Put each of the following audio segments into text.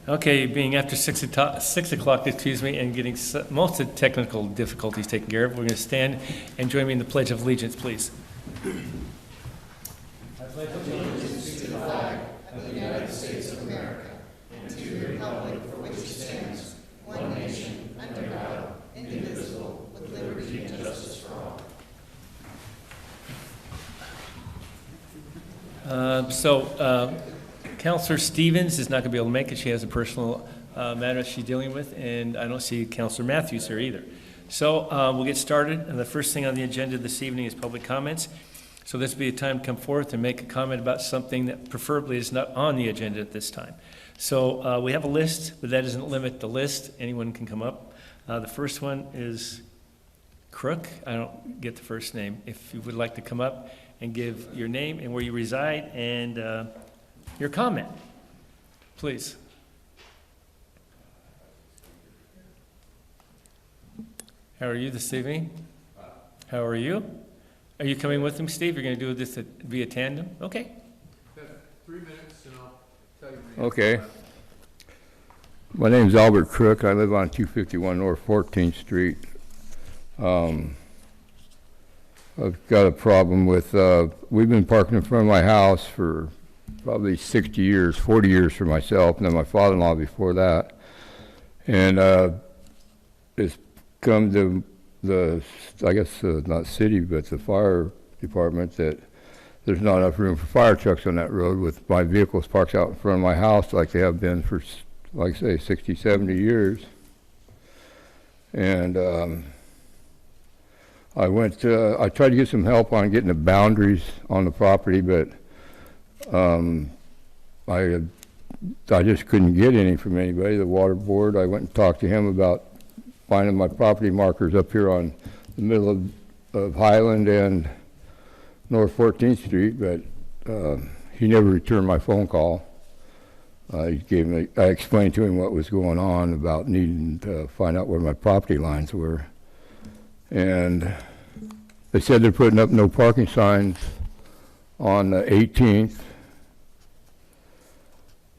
Okay, being after 6 o'clock, excuse me, and getting most of the technical difficulties taken care of, we're going to stand and join me in the Pledge of Allegiance, please. I pledge allegiance to the flag of the United States of America and to the republic for which it stands, one nation, under God, indivisible, with liberty and justice for all. Councillor Stevens is not going to be able to make it. She has a personal matter she's dealing with, and I don't see Councillor Matthews here either. So we'll get started, and the first thing on the agenda this evening is public comments. So this will be a time to come forth and make a comment about something that preferably is not on the agenda at this time. So we have a list, but that doesn't limit the list. Anyone can come up. The first one is Crook. I don't get the first name. If you would like to come up and give your name and where you reside and your comment, please. How are you this evening? How are you? Are you coming with him, Steve? You're going to do this via tandem? Okay. 3 minutes and I'll tell you. Okay. My name's Albert Crook. I live on 251 North 14th Street. I've got a problem with, we've been parking in front of my house for probably 60 years, 40 years for myself, and then my father-in-law before that. And it's come to the, I guess, not city, but the fire department that there's not enough room for fire trucks on that road with my vehicles parked out in front of my house like they have been for, like I say, 60, 70 years. And I tried to get some help on getting the boundaries on the property, but I just couldn't get any from anybody. The water board, I went and talked to him about finding my property markers up here on the middle of Highland and North 14th Street, but he never returned my phone call. I explained to him what was going on about needing to find out where my property lines were. And they said they're putting up no parking signs on the 18th.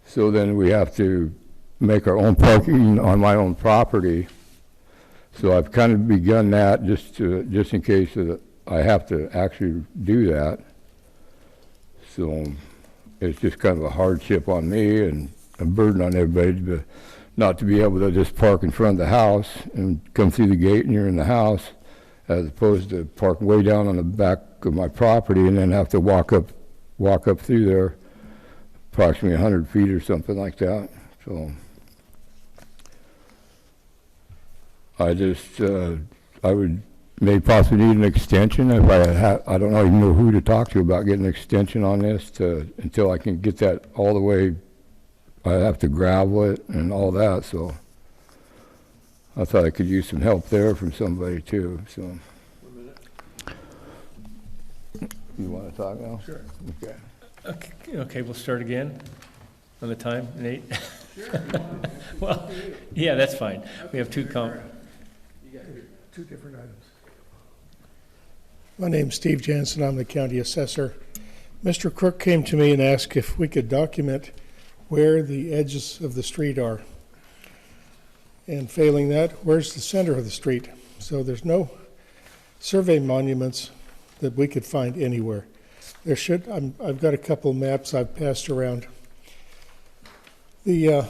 So then we have to make our own parking on my own property. So I've kind of begun that just in case I have to actually do that. So it's just kind of a hardship on me and a burden on everybody not to be able to just park in front of the house and come through the gate and you're in the house, as opposed to park way down on the back of my property and then have to walk up through there approximately 100 feet or something like that. So I just, I would maybe possibly need an extension if I don't even know who to talk to about getting an extension on this until I can get that all the way. I have to gravel it and all that, so I thought I could use some help there from somebody too. So 1 minute. You want to talk now? Sure. Okay. Okay, we'll start again on the time, Nate. Sure. Well, yeah, that's fine. We have two You got two different items. My name's Steve Jansen. I'm the county assessor. Mr. Crook came to me and asked if we could document where the edges of the street are. And failing that, where's the center of the street? So there's no survey monuments that we could find anywhere. There should, I've got a couple maps I've passed around. The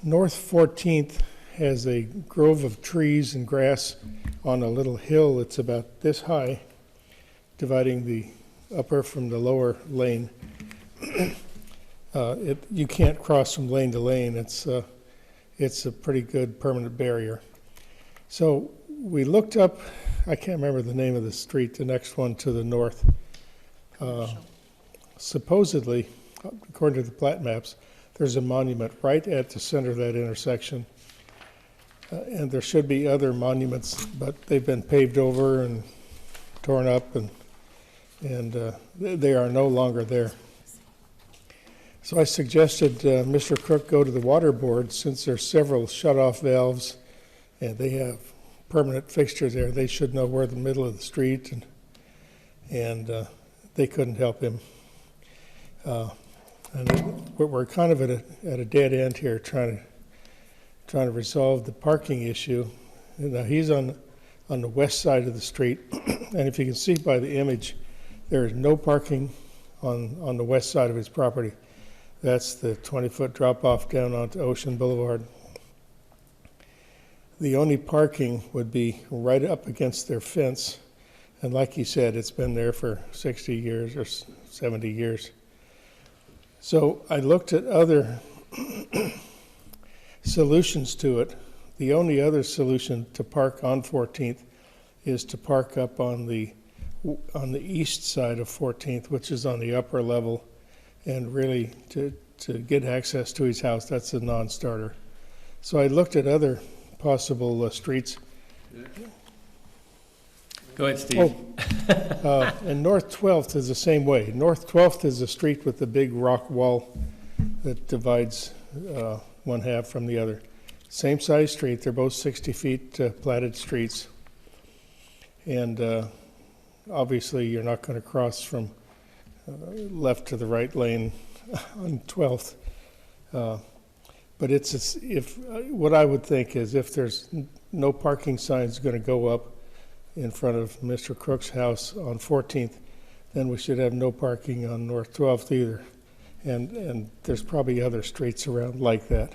North 14th has a grove of trees and grass on a little hill that's about this high, dividing the upper from the lower lane. You can't cross from lane to lane. It's a pretty good permanent barrier. So we looked up, I can't remember the name of the street, the next one to the north. Supposedly, according to the plat maps, there's a monument right at the center of that intersection. And there should be other monuments, but they've been paved over and torn up, and they are no longer there. So I suggested Mr. Crook go to the water board, since there's several shut-off valves and they have permanent fixtures there. They should know where the middle of the street, and they couldn't help him. And we're kind of at a dead end here, trying to trying to resolve the parking issue. Now, he's on the west side of the street, and if you can see by the image, there is no parking on the west side of his property. That's the 20-foot drop-off down onto Ocean Boulevard. The only parking would be right up against their fence, and like he said, it's been there for 60 years or 70 years. So I looked at other solutions to it. The only other solution to park on 14th is to park up on the east side of 14th, which is on the upper level, and really to get access to his house, that's a non-starter. So I looked at other possible streets. Go ahead, Steve. And North 12th is the same way. North 12th is a street with the big rock wall that divides one half from the other. Same size street, they're both 60 feet platted streets. And obviously you're not going to cross from left to the right lane on 12th. But what I would think is if there's no parking signs going to go up in front of Mr. Crook's house on 14th, then we should have no parking on North 12th either. And there's probably other streets around like that.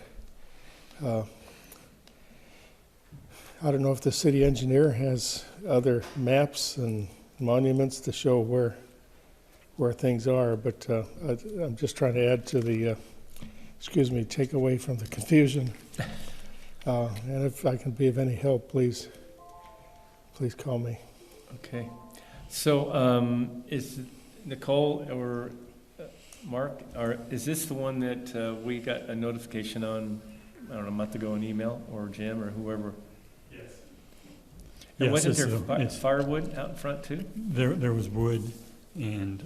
I don't know if the city engineer has other maps and monuments to show where things are, but I'm just trying to add to the, take away from the confusion. And if I can be of any help, please call me. Okay. So is Nicole or Mark, or is this the one that we got a notification on, I don't know, a month ago, an email, or Jim or whoever? Yes. And Yes, wasn't there it's- firewood out in front too? There was wood and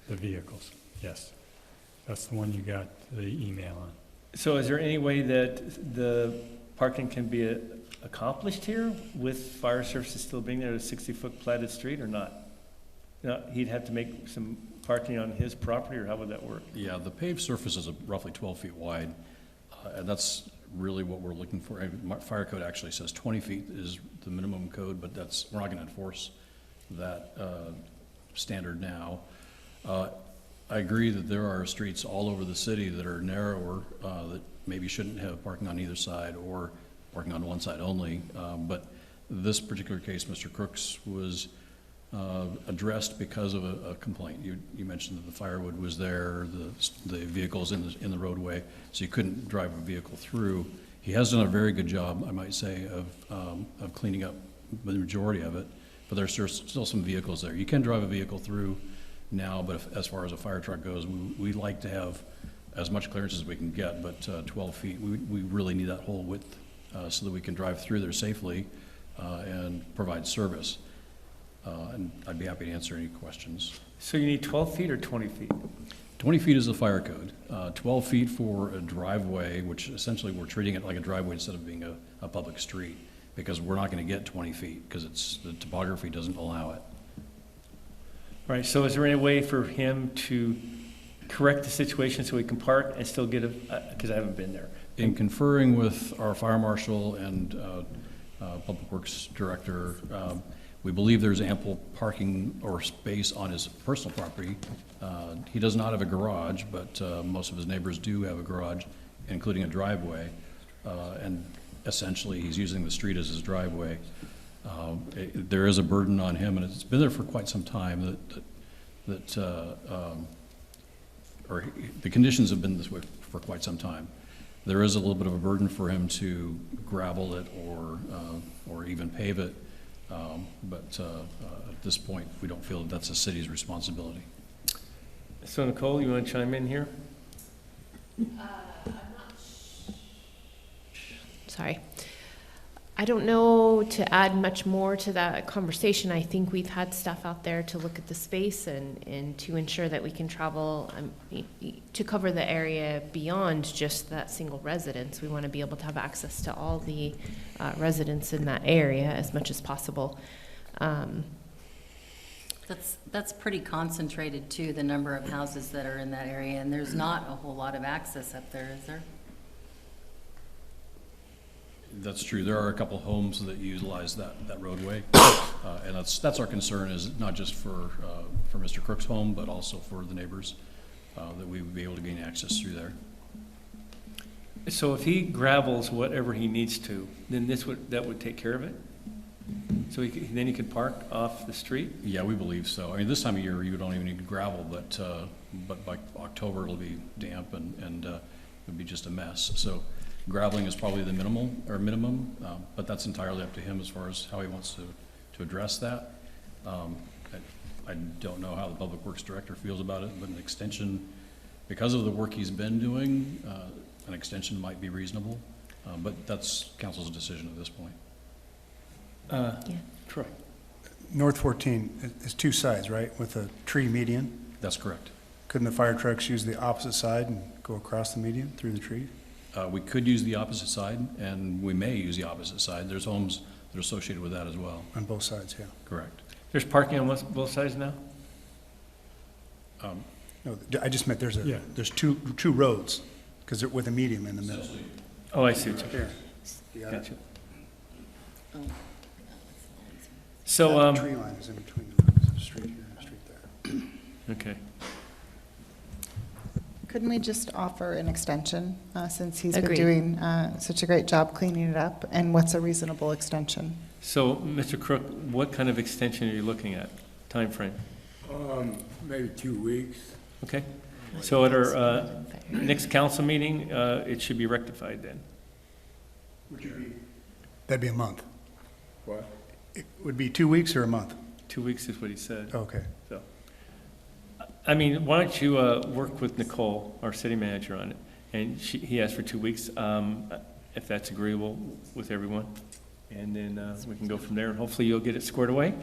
the vehicles, yes. That's the one you got the email on. So is there any way that the parking can be accomplished here with fire services still being there at a 60-foot platted street or not? No, he'd have to make some parking on his property, or how would that work? Yeah, the paved surface is roughly 12 feet wide, and that's really what we're looking for. Fire code actually says 20 feet is the minimum code, but we're not going to enforce that standard now. I agree that there are streets all over the city that are narrower, that maybe shouldn't have parking on either side or parking on one side only. But this particular case, Mr. Crooks, was addressed because of a complaint. You mentioned that the firewood was there, the vehicles in the roadway, so you couldn't drive a vehicle through. He has done a very good job, I might say, of cleaning up the majority of it, but there's still some vehicles there. You can drive a vehicle through now, but as far as a fire truck goes, we like to have as much clearance as we can get, but 12 feet, we really need that whole width so that we can drive through there safely and provide service. And I'd be happy to answer any questions. So you need 12 feet or 20 feet? 20 feet is the fire code. 12 feet for a driveway, which essentially we're treating it like a driveway instead of being a public street, because we're not going to get 20 feet because the topography doesn't allow it. Right, so is there any way for him to correct the situation so he can park and still get because I haven't been there. In conferring with our fire marshal and public works director, we believe there's ample parking or space on his personal property. He does not have a garage, but most of his neighbors do have a garage, including a driveway. And essentially, he's using the street as his driveway. There is a burden on him, and it's been there for quite some time or the conditions have been this way for quite some time. There is a little bit of a burden for him to gravel it or even pave it, but at this point, we don't feel that that's the city's responsibility. So Nicole, you want to chime in here? Sorry. I don't know to add much more to that conversation. I think we've had staff out there to look at the space and to ensure that we can travel to cover the area beyond just that single residence. We want to be able to have access to all the residents in that area as much as possible. That's pretty concentrated too, the number of houses that are in that area, and there's not a whole lot of access up there, is there? That's true. There are a couple homes that utilize that roadway. And that's our concern, is not just for Mr. Crook's home, but also for the neighbors, that we would be able to gain access through there. So if he gravels whatever he needs to, then that would take care of it? So then he could park off the street? Yeah, we believe so. I mean, this time of year, you don't even need gravel, but by October, it'll be damp and it'll be just a mess. So graveling is probably the minimum, but that's entirely up to him as far as how he wants to address that. I don't know how the Public Works Director feels about it, but an extension, because of the work he's been doing, an extension might be reasonable, but that's council's decision at this point. Troy? North 14 is two sides, right, with a tree median? That's correct. Couldn't the fire trucks use the opposite side and go across the median through the tree? We could use the opposite side, and we may use the opposite side. There's homes that are associated with that as well. On both sides, yeah. Correct. There's parking on both sides now? No, I just meant Yeah. there's two roads, because they're with a median in the middle. Oh, I see what you Here. You got it? Gotcha. So, That tree line is in between the roads, street here and street there. okay. Couldn't we just offer an extension, since he's been Agreed. doing such a great job cleaning it up? And what's a reasonable extension? So, Mr. Crook, what kind of extension are you looking at, time frame? Maybe 2 weeks. Okay, so at our next council meeting, it should be rectified then. That'd be a month. What? It would be 2 weeks or a month? 2 weeks is what he said. Okay. So, I mean, why don't you work with Nicole, our city manager, on it? And he asked for 2 weeks, if that's agreeable with everyone. And then we can go from there, and hopefully you'll get it squared away.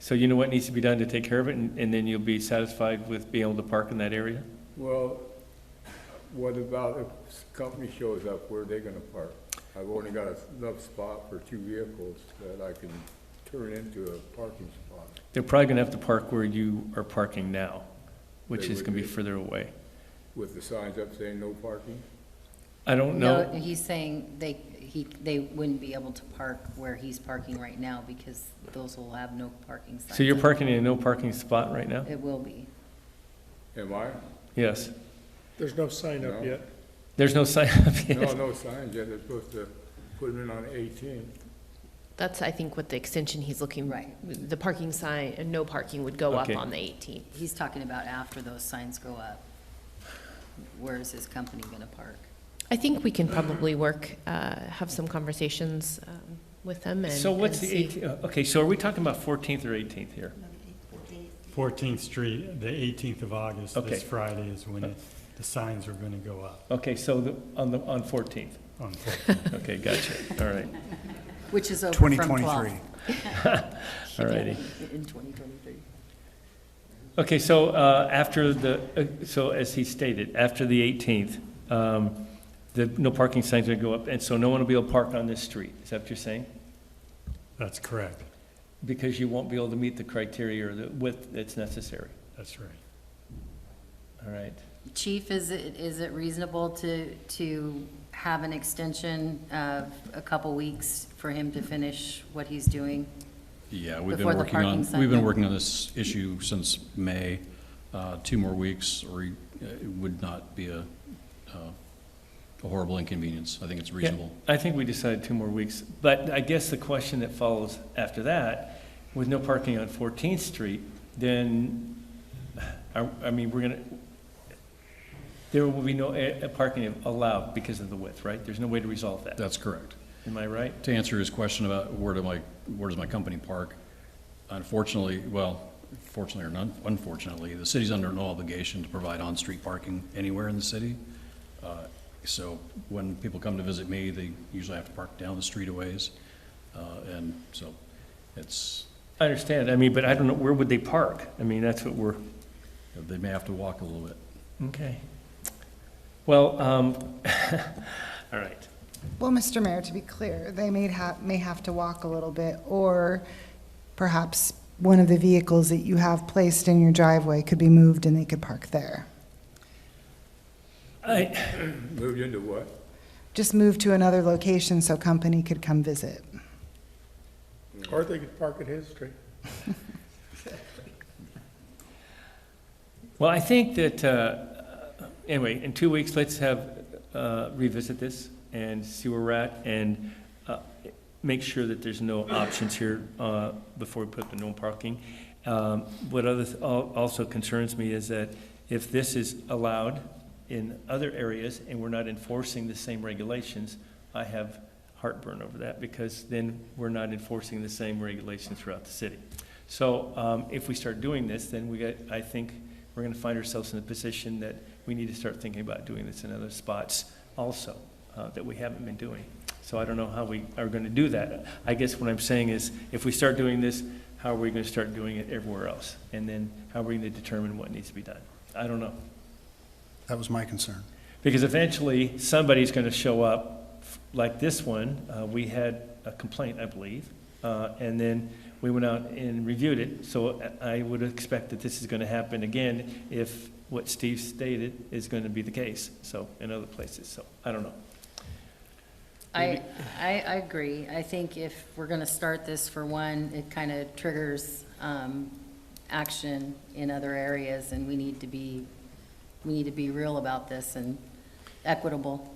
So you know what needs to be done to take care of it, and then you'll be satisfied with being able to park in that area? Well, what about if the company shows up, where are they gonna park? I've only got enough spot for 2 vehicles that I can turn into a parking spot. They're probably gonna have to park where you are parking now, which They is would gonna be be. further away. With the signs up saying no parking? I don't No, know. he's saying they wouldn't be able to park where he's parking right now because those will have no parking signs. So you're up. parking in a no parking spot right now? It will be. Am I? Yes. There's no sign up No. yet. There's no sign up yet. No, no signs yet. They're supposed to put them in on 18. That's, I think, what the extension he's looking. Right. The parking sign, and no parking would go up Okay. on the 18th. He's talking about after those signs go up. Where is his company gonna park? I think we can probably work, have some conversations with them and. So what's and the see. 18th? Okay, so are we talking about 14th or 18th here? 14th Street, the 18th of August, Okay. this Friday is when the signs are going to go up Okay, so on 14th. on 14th. Okay, gotcha. All right. Which is over from 2023. 12. All righty. In 2023. Okay, so so as he stated, after the 18th, the no parking signs are going to go up, and so no one will be able to park on this street. Is that what you're saying? That's correct. Because you won't be able to meet the criteria or the width that's necessary. That's right. All right. Chief, is it reasonable to have an extension of a couple weeks for him to finish what he's doing? Yeah, we've Before been the working on, parking sign we've been then? working on this issue since May. 2 more weeks, or it would not be a horrible inconvenience. I think it's reasonable. I think we decided 2 more weeks, but I guess the question that follows after that, with no parking on 14th Street, then, I mean, there will be no parking allowed because of the width, right? There's no way to resolve that. That's correct. Am I right? To answer his question about where does my company park, unfortunately, fortunately or unfortunately, the city's under no obligation to provide on-street parking anywhere in the city. So when people come to visit me, they usually have to park down the street a ways. And so it's, I understand, I mean, but I don't know, where would they park? I mean, that's what we're, they may have to walk a little bit. okay. Well, all right. Well, Mr. Mayor, to be clear, they may have to walk a little bit, or perhaps one of the vehicles that you have placed in your driveway could be moved and they could park there. Moved into what? just move to another location so company could come visit. Or they could park at his street. Well, I think that, anyway, in 2 weeks, let's revisit this and see where we're at, and make sure that there's no options here before we put the no parking. What also concerns me is that if this is allowed in other areas and we're not enforcing the same regulations, I have heartburn over that, because then we're not enforcing the same regulations throughout the city. So if we start doing this, then I think we're going to find ourselves in a position that we need to start thinking about doing this in other spots also that we haven't been doing. So I don't know how we are going to do that. I guess what I'm saying is, if we start doing this, how are we going to start doing it everywhere else? And then how are we going to determine what needs to be done? I don't know. That was my concern. Because eventually, somebody's going to show up, like this one. We had a complaint, I believe, and then we went out and reviewed it. So I would expect that this is going to happen again if what Steve stated is going to be the case, so, in other places. So I don't know. I agree. I think if we're going to start this for one, it kind of triggers action in other areas, and we need to be real about this and equitable.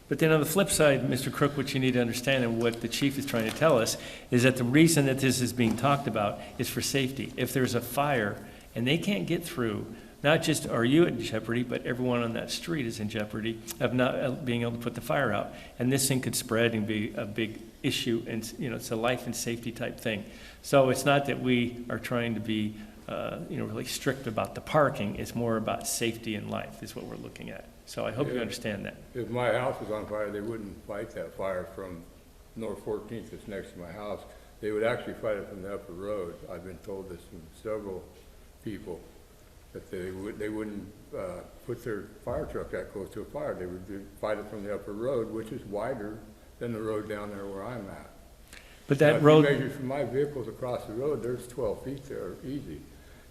But then on the flip side, Mr. Crook, what you need to understand, and what the chief is trying to tell us, is that the reason that this is being talked about is for safety. If there's a fire and they can't get through, not just are you in jeopardy, but everyone on that street is in jeopardy of not being able to put the fire out. And this thing could spread and be a big issue, and it's a life and safety type thing. So it's not that we are trying to be really strict about the parking. It's more about safety and life is what we're looking at. So I hope you understand that. If my house was on fire, they wouldn't fight that fire from North 14th that's next to my house. They would actually fight it from the upper road. I've been told this from several people, that they wouldn't put their fire truck that close to a fire. They would fight it from the upper road, which is wider than the road down there where I'm at. But Now, that road, if you measure from my vehicles across the road, there's 12 feet there, easy.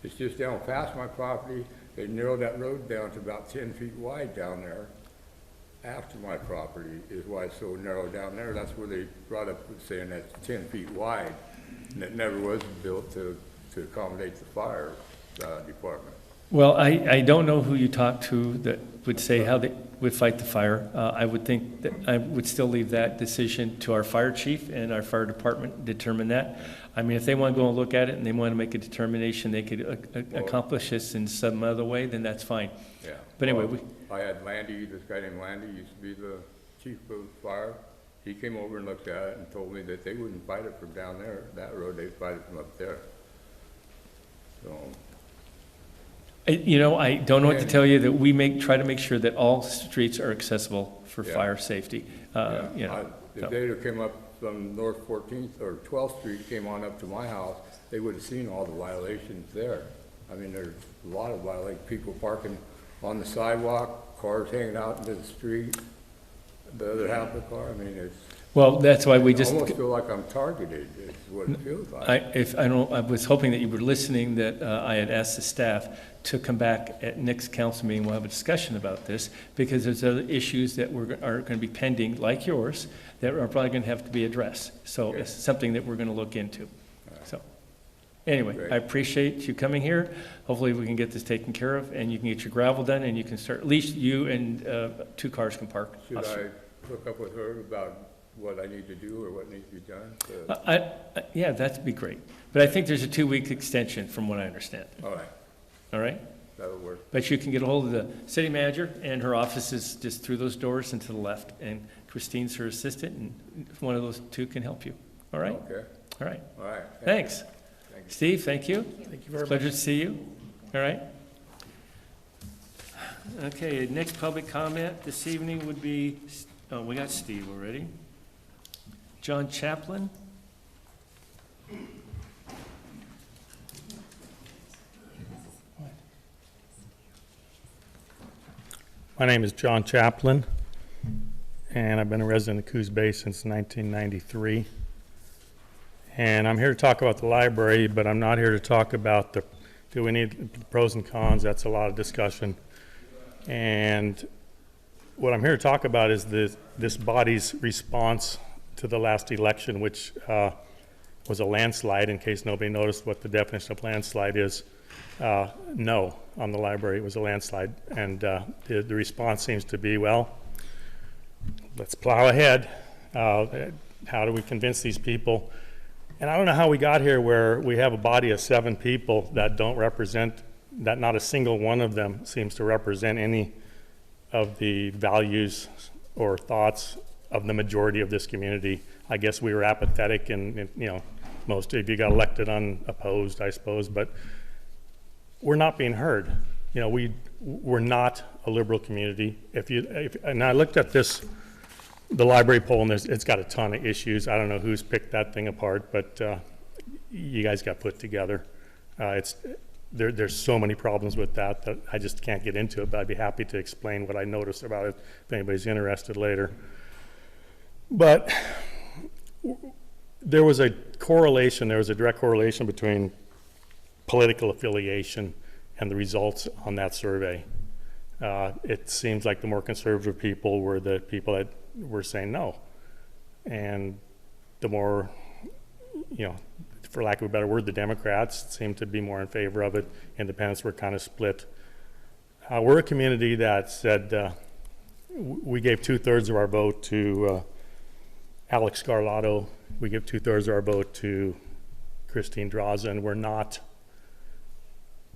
It's just down past my property. They narrowed that road down to about 10 feet wide down there. After my property is why it's so narrow down there. That's where they brought up saying that's 10 feet wide. And it never was built to accommodate the fire department. well, I don't know who you talked to that would say how they would fight the fire. I would think that I would still leave that decision to our fire chief and our fire department to determine that. I mean, if they want to go and look at it and they want to make a determination they could accomplish this in some other way, then that's fine. Yeah. But anyway, Well, I had Landy, this guy named Landy, used to be the chief of fire. He came over and looked at it and told me that they wouldn't fight it from down there, that road, they'd fight it from up there. So, I don't know what to tell you, that we try to make sure that all streets are accessible for Yeah. fire safety. If they'd have come up from North 14th or 12th Street, came on up to my house, they would have seen all the violations there. I mean, there's a lot of violations, people parking on the sidewalk, cars hanging out into the street, the other half of the car, I mean, it's, Well, that's why we I just, almost feel like I'm targeted, is what it feels like. I was hoping that you were listening, that I had asked the staff to come back at next council meeting, we'll have a discussion about this, because there's other issues that are going to be pending, like yours, that are probably going to have to be addressed. So Okay. it's something that we're going to look into. So, anyway, Great. I appreciate you coming here. Hopefully we can get this taken care of, and you can get your gravel done, and you can start, at least you and 2 cars can park. Should I hook up with her about what I need to do or what needs to be done? Yeah, that'd be great. But I think there's a 2-week extension from what I understand. All right, All right? that'll work. But you can get a hold of the city manager, and her office is just through those doors and to the left. And Christine's her assistant, and one of those 2 can help you. All right? Okay, All right. all right. Thanks. Thank you. Steve, thank you. Thank you very much. Pleasure to see you. All right. Okay, next public comment this evening would be, we got Steve already. John Chaplin. My name is John Chaplin, and I've been a resident of Coos Bay since 1993. And I'm here to talk about the library, but I'm not here to talk about do we need pros and cons. That's a lot of discussion. And what I'm here to talk about is this body's response to the last election, which was a landslide. In case nobody noticed what the definition of landslide is, no, on the library, it was a landslide. And the response seems to be, well, let's plow ahead. How do we convince these people? And I don't know how we got here where we have a body of 7 people that don't represent, that not a single one of them seems to represent any of the values or thoughts of the majority of this community. I guess we were apathetic and you know, most of you got elected unopposed, I suppose, but we're not being heard. You know, we're not a liberal community. And I looked at this, the library poll, and it's got a ton of issues. I don't know who's picked that thing apart, but you guys got put together. There's so many problems with that I just can't get into it, but I'd be happy to explain what I noticed about it if anybody's interested later. But there was a direct correlation between political affiliation and the results on that survey. It seems like the more conservative people were the people that were saying no. And the more, you know, for lack of a better word, the Democrats seemed to be more in favor of it. Independents were kind of split. We're a community that said we gave 2/3 of our vote to Alex Garlotto. We give 2/3 of our vote to Christine Draza, and we're not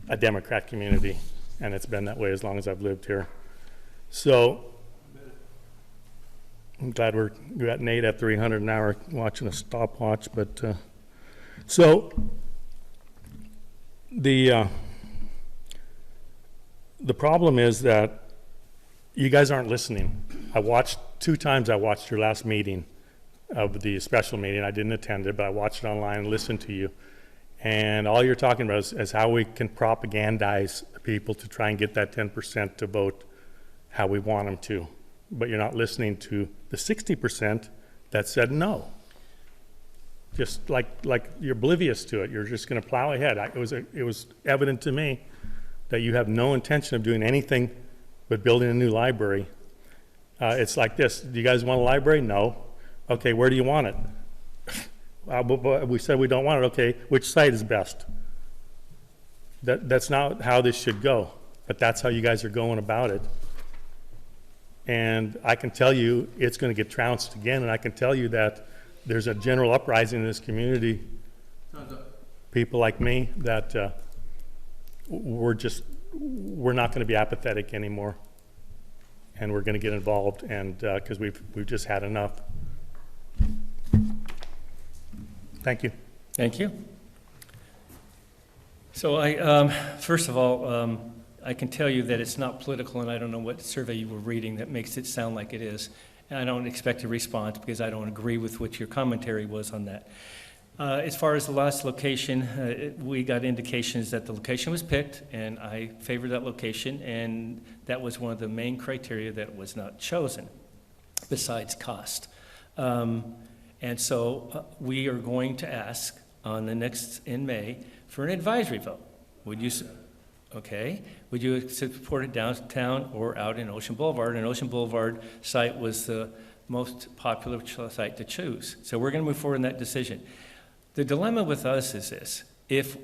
a Democrat community, and it's been that way as long as I've lived here. So I'm glad we got Nate at 300 an hour watching a stopwatch, but so the problem is that you guys aren't listening. 2 times I watched your last meeting of the special meeting. I didn't attend it, but I watched it online and listened to you. And all you're talking about is how we can propagandize the people to try and get that 10% to vote how we want them to. But you're not listening to the 60% that said no. Just like you're oblivious to it. You're just going to plow ahead. It was evident to me that you have no intention of doing anything but building a new library. It's like this. Do you guys want a library? No. Okay, where do you want it? We said we don't want it. Okay, which site is best? That's not how this should go, but that's how you guys are going about it. And I can tell you it's going to get trounced again, and I can tell you that there's a general uprising in this community. People like me that we're not going to be apathetic anymore, and we're going to get involved, and because we've just had enough. Thank you. Thank you. So first of all, I can tell you that it's not political, and I don't know what survey you were reading that makes it sound like it is. And I don't expect a response because I don't agree with what your commentary was on that. As far as the last location, we got indications that the location was picked, and I favored that location, and that was one of the main criteria that was not chosen, besides cost. And so we are going to ask on the next, in May, for an advisory vote. Would you, okay, would you support it downtown or out in Ocean Boulevard? And Ocean Boulevard site was the most popular site to choose. So we're going to move forward in that decision. The dilemma with us is this: if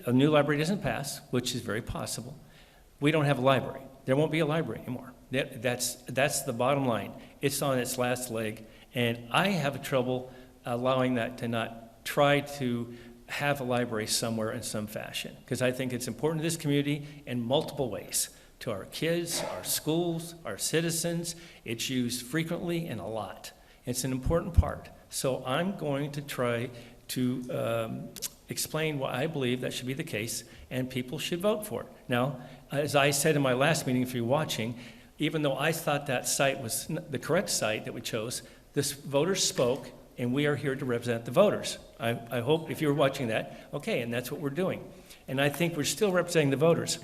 a new library doesn't pass, which is very possible, we don't have a library. There won't be a library anymore. That's the bottom line. It's on its last leg, and I have trouble allowing that to not try to have a library somewhere in some fashion, because I think it's important to this community in multiple ways, to our kids, our schools, our citizens. It's used frequently and a lot. It's an important part. So I'm going to try to explain why I believe that should be the case, and people should vote for it. Now, as I said in my last meeting, if you're watching, even though I thought that site was the correct site that we chose, this voters spoke, and we are here to represent the voters. I hope if you're watching that, okay, and that's what we're doing. And I think we're still representing the voters.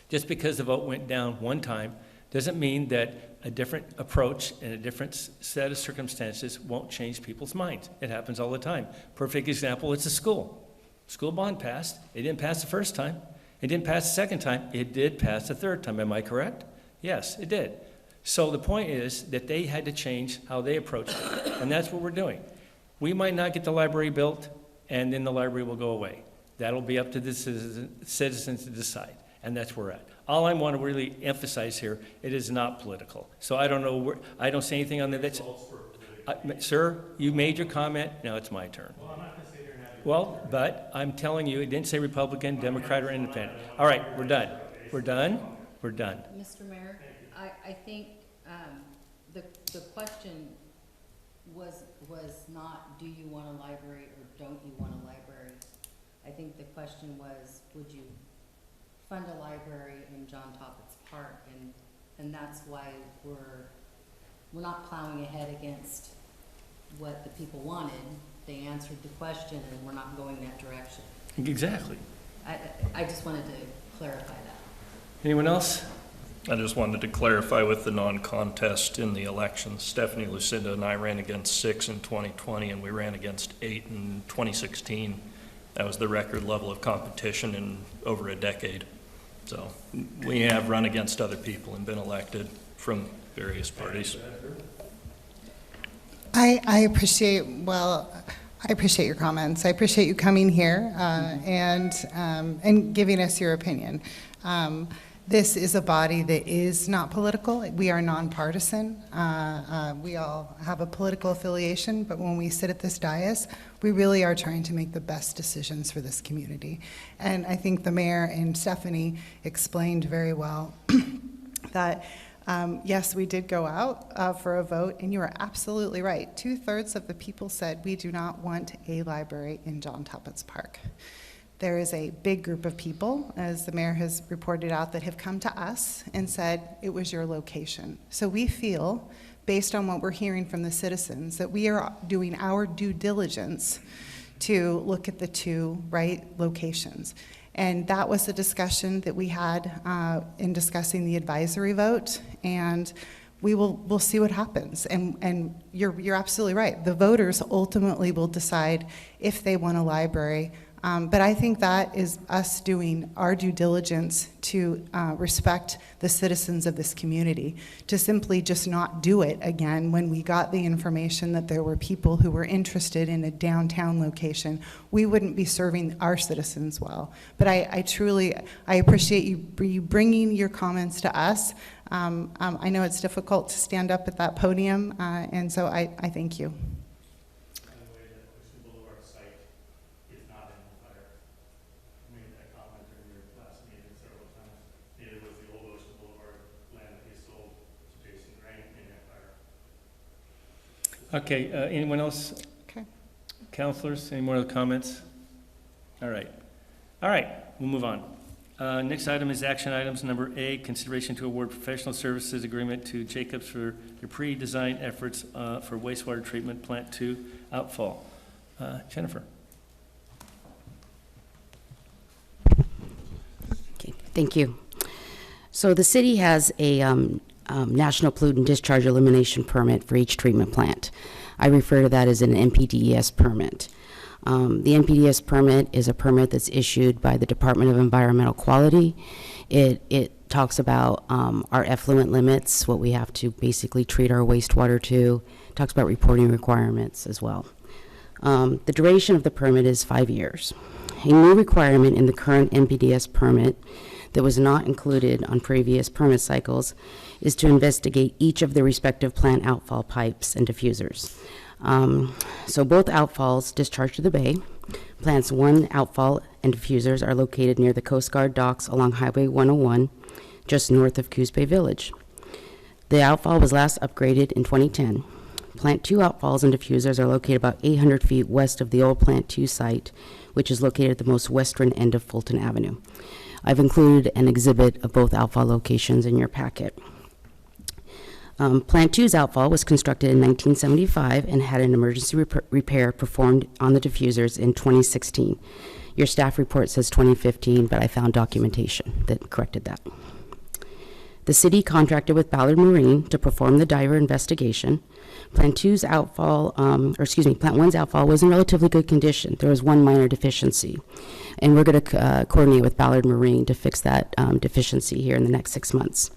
Just because the vote went down one time doesn't mean that a different approach and a different set of circumstances won't change people's minds. It happens all the time. Perfect example, it's a school. School bond passed. It didn't pass the first time. It didn't pass the second time. It did pass the third time. Am I correct? Yes, it did. So the point is that they had to change how they approached it, and that's what we're doing. We might not get the library built, and then the library will go away. That'll be up to the citizens to decide, and that's where we're at. All I want to really emphasize here, it is not political. So I don't know, I don't say anything on that. Sir, you made your comment, now it's my turn. Well, but I'm telling you, it didn't say Republican, Democrat, or Independent. All right, we're done. We're done. We're done. Mr. Mayor, I think the question was not, do you want a library or don't you want a library? I think the question was, would you fund a library in John Toppett's Park? And that's why we're not plowing ahead against what the people wanted. They answered the question, and we're not going that direction. Exactly. I just wanted to clarify that. Anyone else? I just wanted to clarify with the non-contest in the elections. Stephanie, Lucinda, and I ran against 6 in 2020, and we ran against 8 in 2016. That was the record level of competition in over a decade. So we have run against other people and been elected from various parties. I appreciate your comments. I appreciate you coming here and giving us your opinion. This is a body that is not political. We are nonpartisan. We all have a political affiliation, but when we sit at this dais, we really are trying to make the best decisions for this community. And I think the mayor and Stephanie explained very well that yes, we did go out for a vote, and you are absolutely right. 2/3 of the people said we do not want a library in John Toppett's Park. There is a big group of people, as the mayor has reported out, that have come to us and said it was your location. So we feel, based on what we're hearing from the citizens, that we are doing our due diligence to look at the two right locations. And that was the discussion that we had in discussing the advisory vote, and we'll see what happens. And you're absolutely right. The voters ultimately will decide if they want a library. But I think that is us doing our due diligence to respect the citizens of this community, to simply just not do it again when we got the information that there were people who were interested in a downtown location. We wouldn't be serving our citizens well. But I truly appreciate you bringing your comments to us. I know it's difficult to stand up at that podium, and so I thank you. Okay, anyone else? Okay. Counselors, any more comments? All right, we'll move on. Next item is action items. Number A, consideration to award professional services agreement to Jacobs for their pre-design efforts for wastewater treatment plant 2 outfall. Jennifer. Okay, thank you. So the city has a National Pollutant Discharge Elimination Permit for each treatment plant. I refer to that as an NPDES permit. The NPDES permit is a permit that's issued by the Department of Environmental Quality. It talks about our effluent limits, what we have to basically treat our wastewater to. It talks about reporting requirements as well. The duration of the permit is 5 years. A new requirement in the current NPDES permit that was not included on previous permit cycles is to investigate each of the respective plant outfall pipes and diffusers. So both outfalls discharge to the bay. Plants 1 outfall and diffusers are located near the Coast Guard docks along Highway 101, just north of Coos Bay Village. The outfall was last upgraded in 2010. Plant 2 outfalls and diffusers are located about 800 feet west of the old Plant 2 site, which is located at the most western end of Fulton Avenue. I've included an exhibit of both outfall locations in your packet. Plant 2's outfall was constructed in 1975 and had an emergency repair performed on the diffusers in 2016. Your staff report says 2015, but I found documentation that corrected that. The city contracted with Ballard Marine to perform the diver investigation. Plant 1's outfall was in relatively good condition. There was one minor deficiency. And we're going to coordinate with Ballard Marine to fix that deficiency here in the next 6 months.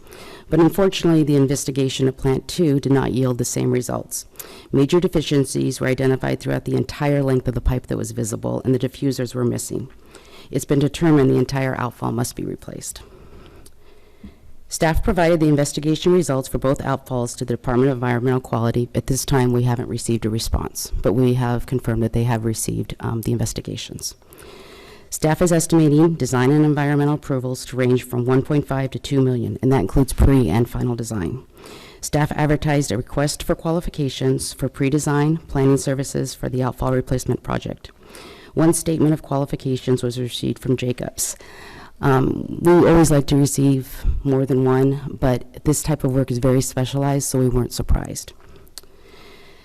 But unfortunately, the investigation of Plant 2 did not yield the same results. Major deficiencies were identified throughout the entire length of the pipe that was visible, and the diffusers were missing. It's been determined the entire outfall must be replaced. Staff provided the investigation results for both outfalls to the Department of Environmental Quality. At this time, we haven't received a response, but we have confirmed that they have received the investigations. Staff is estimating design and environmental approvals to range from 1.5 to 2 million, and that includes pre and final design. Staff advertised a request for qualifications for pre-design planning services for the outfall replacement project. One statement of qualifications was received from Jacobs. We always like to receive more than one, but this type of work is very specialized, so we weren't surprised.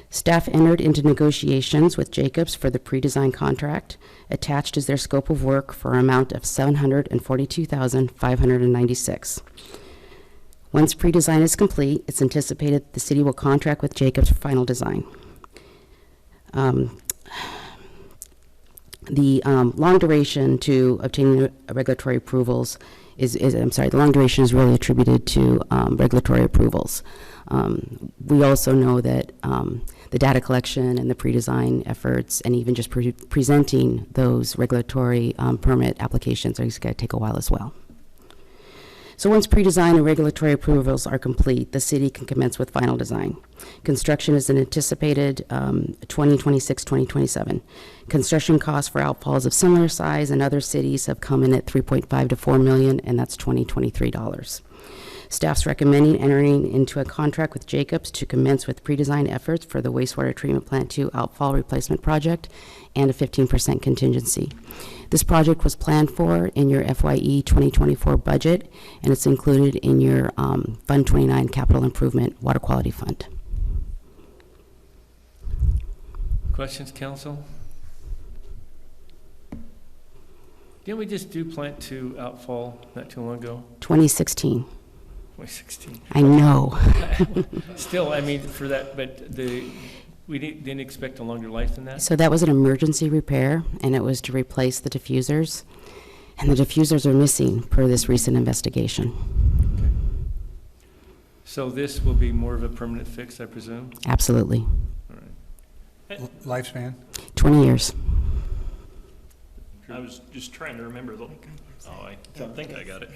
Staff entered into negotiations with Jacobs for the pre-design contract. Attached is their scope of work for an amount of $742,596. Once pre-design is complete, it's anticipated the city will contract with Jacobs for final design. The long duration to obtaining regulatory approvals the long duration is really attributed to regulatory approvals. We also know that the data collection and the pre-design efforts and even just presenting those regulatory permit applications are going to take a while as well. So once pre-design and regulatory approvals are complete, the city can commence with final design. Construction is anticipated 2026, 2027. Construction costs for outfalls of similar size in other cities have come in at 3.5 to 4 million, and that's 2023 dollars. Staff's recommending entering into a contract with Jacobs to commence with pre-design efforts for the wastewater treatment plant 2 outfall replacement project and a 15% contingency. This project was planned for in your FYE 2024 budget, and it's included in your Fund 29 Capital Improvement Water Quality Fund. Questions, council? Didn't we just do Plant 2 outfall not too long ago? 2016. 2016. I know. Still, I mean, for that, but we didn't expect a longer life than that? So that was an emergency repair, and it was to replace the diffusers. And the diffusers are missing per this recent investigation. Okay. So this will be more of a permanent fix, I presume? Absolutely. All right. Lifespan? 20 years. I was just trying to remember the, I think I got it.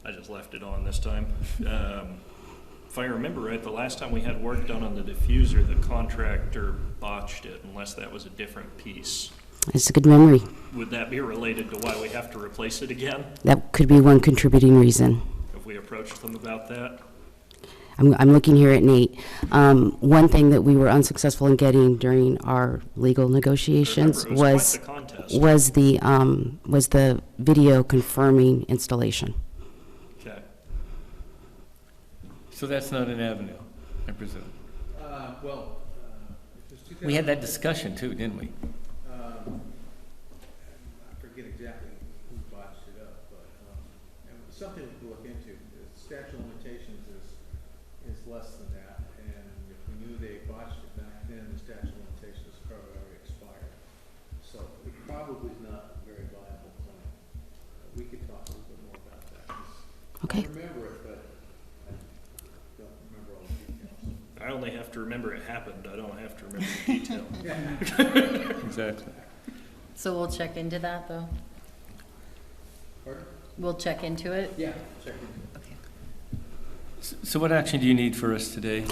I just left it on this time. If I remember right, the last time we had work done on the diffuser, the contractor botched it, unless that was a different piece. It's a good memory. Would that be related to why we have to replace it again? That could be one contributing reason. Have we approached them about that? I'm looking here at Nate. One thing that we were unsuccessful in getting during our legal negotiations was the video confirming installation. Okay. So that's not an avenue, I presume? We had that discussion too, didn't we? I forget exactly who botched it up, but it was something we could look into. The statute of limitations is less than that, and if we knew they botched it back then, the statute of limitations probably already expired. So it probably is not a very viable plan. We could talk a little bit more about that. Okay. I remember it, but I don't remember all the details. I only have to remember it happened. I don't have to remember the detail. Exactly. So we'll check into that, though? Pardon? We'll check into it? Yeah, check into it. Okay. So what action do you need for us today?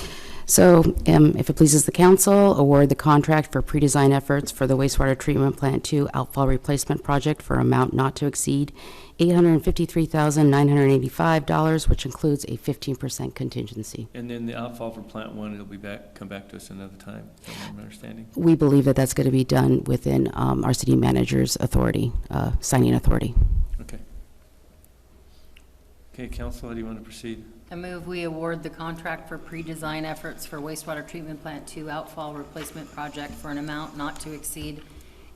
So if it pleases the council, award the contract for pre-design efforts for the wastewater treatment plant 2 outfall replacement project for amount not to exceed $853,985, which includes a 15% contingency. And then the outfall for Plant 1, it'll come back to us another time, is that my understanding? We believe that that's going to be done within our city manager's authority, signing authority. Okay. Okay, council, how do you want to proceed? I move we award the contract for pre-design efforts for wastewater treatment plant 2 outfall replacement project for an amount not to exceed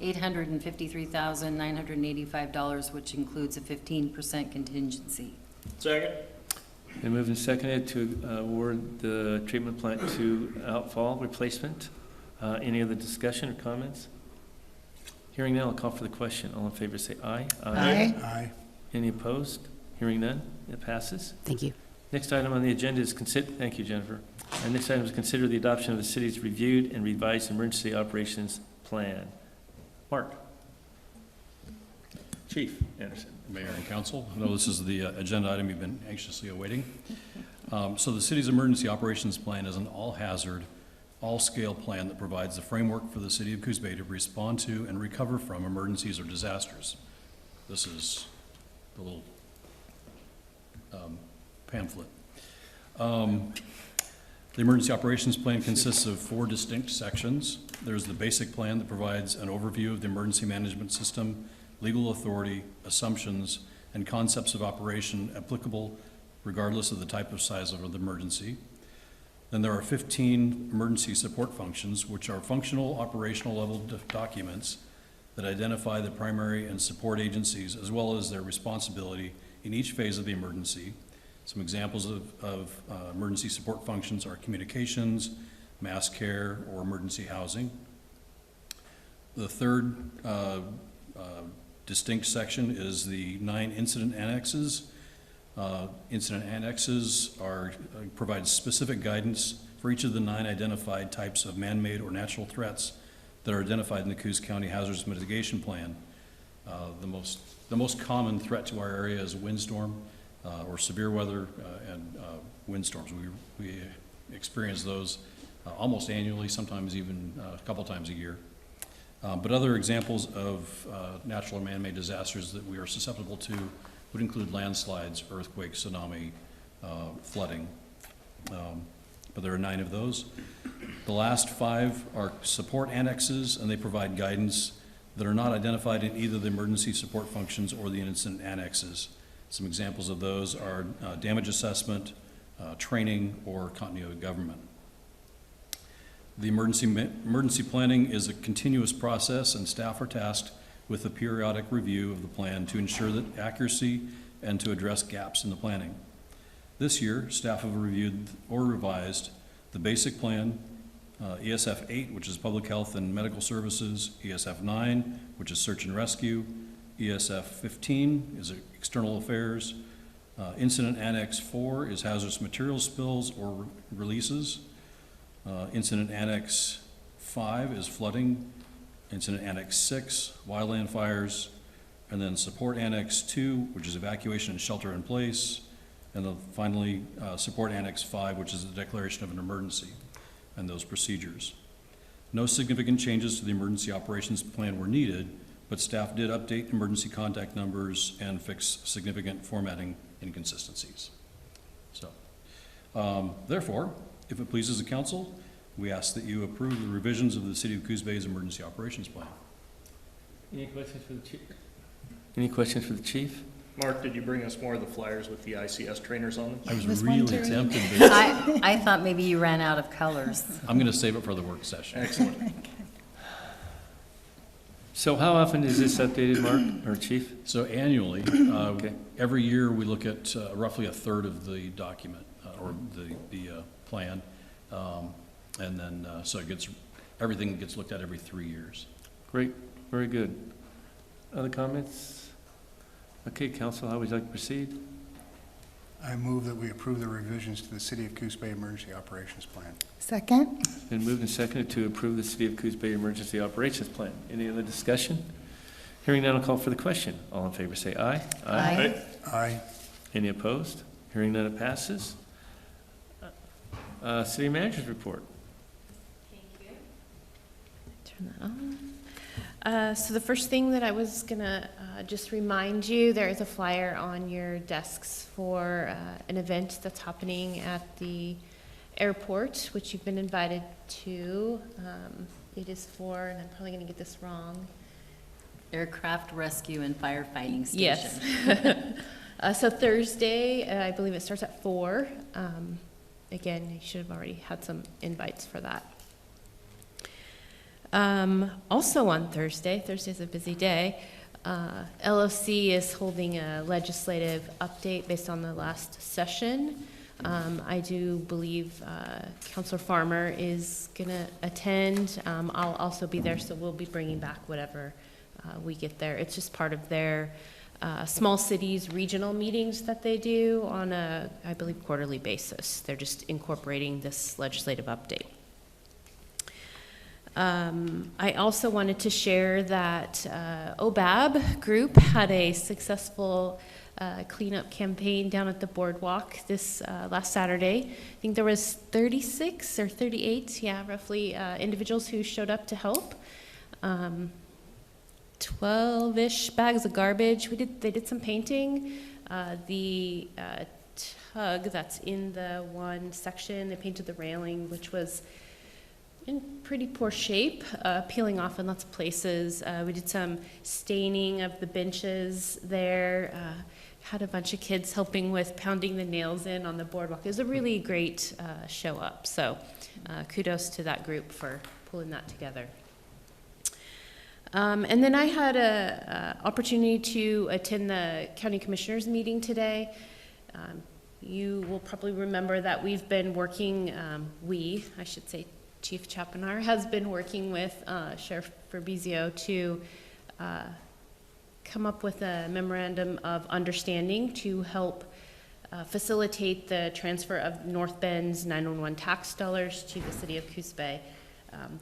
$853,985, which includes a 15% contingency. Second. Been moved and seconded to award the treatment plant to outfall replacement. Any other discussion or comments? Hearing none, I'll call for the question. All in favor say aye. Aye. Aye. Any opposed? Hearing none, it passes. Thank you. Next item on the agenda is thank you, Jennifer. Next item is consider the adoption of the city's reviewed and revised emergency operations plan. Mark. Chief Anderson. Mayor and council, I know this is the agenda item you've been anxiously awaiting. So the city's emergency operations plan is an all-hazard, all-scale plan that provides the framework for the city of Coos Bay to respond to and recover from emergencies or disasters. This is the little pamphlet. The emergency operations plan consists of 4 distinct sections. There's the basic plan that provides an overview of the emergency management system, legal authority, assumptions, and concepts of operation applicable regardless of the type of size of the emergency. Then there are 15 emergency support functions, which are functional operational level documents that identify the primary and support agencies as well as their responsibility in each phase of the emergency. Some examples of emergency support functions are communications, mass care, or emergency housing. The third distinct section is the 9 incident annexes. Incident annexes provide specific guidance for each of the 9 identified types of man-made or natural threats that are identified in the Coos County Hazards Mitigation Plan. The most common threat to our area is windstorm or severe weather and windstorms. We experience those almost annually, sometimes even a couple times a year. But other examples of natural or man-made disasters that we are susceptible to would include landslides, earthquakes, tsunami, flooding. But there are 9 of those. The last 5 are support annexes, and they provide guidance that are not identified in either the emergency support functions or the incident annexes. Some examples of those are damage assessment, training, or continuity of government. The emergency planning is a continuous process, and staff are tasked with a periodic review of the plan to ensure that accuracy and to address gaps in the planning. This year, staff have reviewed or revised the basic plan, ESF 8, which is public health and medical services, ESF 9, which is search and rescue, ESF 15 is external affairs, incident annex 4 is hazardous materials spills or releases, incident annex 5 is flooding, incident annex 6, wildland fires, and then support annex 2, which is evacuation and shelter in place, and then finally support annex 5, which is the declaration of an emergency and those procedures. No significant changes to the emergency operations plan were needed, but staff did update emergency contact numbers and fix significant formatting inconsistencies. So, therefore, if it pleases the council, we ask that you approve the revisions of the City of Coos Bay's emergency operations plan. Any questions for the chief? Any questions for the chief? Mark, did you bring us more of the flyers with the ICS trainers on them? I was really tempted, but I thought maybe you ran out of colors. I'm going to save it for the work session. Excellent. So how often is this updated, Mark, or chief? So annually, Okay. every year we look at roughly 1/3 of the document or the plan. And then, so everything gets looked at every 3 years. Great, very good. Other comments? Okay, council, how would you like to proceed? I move that we approve the revisions to the City of Coos Bay Emergency Operations Plan. Second? Been moved and seconded to approve the City of Coos Bay Emergency Operations Plan. Any other discussion? Hearing none, I'll call for the question. All in favor say aye. Aye. Aye. Any opposed? Hearing none, it passes. City Manager's Report. Turn that on. So the first thing that I was gonna just remind you, there is a flyer on your desks for an event that's happening at the airport, which you've been invited to. It is for, and I'm probably gonna get this wrong. Aircraft Rescue and Firefighting Station. Yes. So Thursday, I believe it starts at 4. Again, you should have already had some invites for that. Also on Thursday's a busy day, LOC is holding a legislative update based on the last session. I do believe Councilor Farmer is going to attend. I'll also be there, so we'll be bringing back whatever we get there. It's just part of their small cities regional meetings that they do on a, I believe, quarterly basis. They're just incorporating this legislative update. I also wanted to share that OBAB group had a successful cleanup campaign down at the boardwalk this last Saturday. I think there was 36 or 38, yeah, roughly, individuals who showed up to help. 12-ish bags of garbage. They did some painting. The tug that's in the one section, they painted the railing, which was in pretty poor shape, peeling off in lots of places. We did some staining of the benches there. Had a bunch of kids helping with pounding the nails in on the boardwalk. It was a really great show up. So kudos to that group for pulling that together. And then I had an opportunity to attend the county commissioners meeting today. You will probably remember that we've been working, I should say Chief Chapinar has been working with Sheriff Fabrizio to come up with a memorandum of understanding to help facilitate the transfer of North Bend's 911 tax dollars to the city of Coos Bay.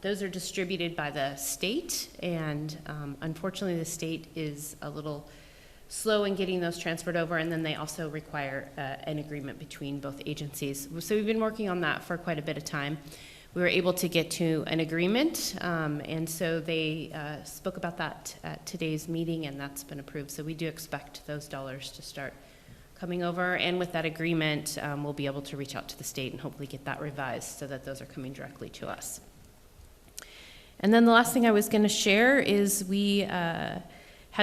Those are distributed by the state, and unfortunately the state is a little slow in getting those transferred over, and then they also require an agreement between both agencies. So we've been working on that for quite a bit of time. We were able to get to an agreement, and so they spoke about that at today's meeting, and that's been approved. So we do expect those dollars to start coming over, and with that agreement, we'll be able to reach out to the state and hopefully get that revised so that those are coming directly to us. And then the last thing I was going to share is we had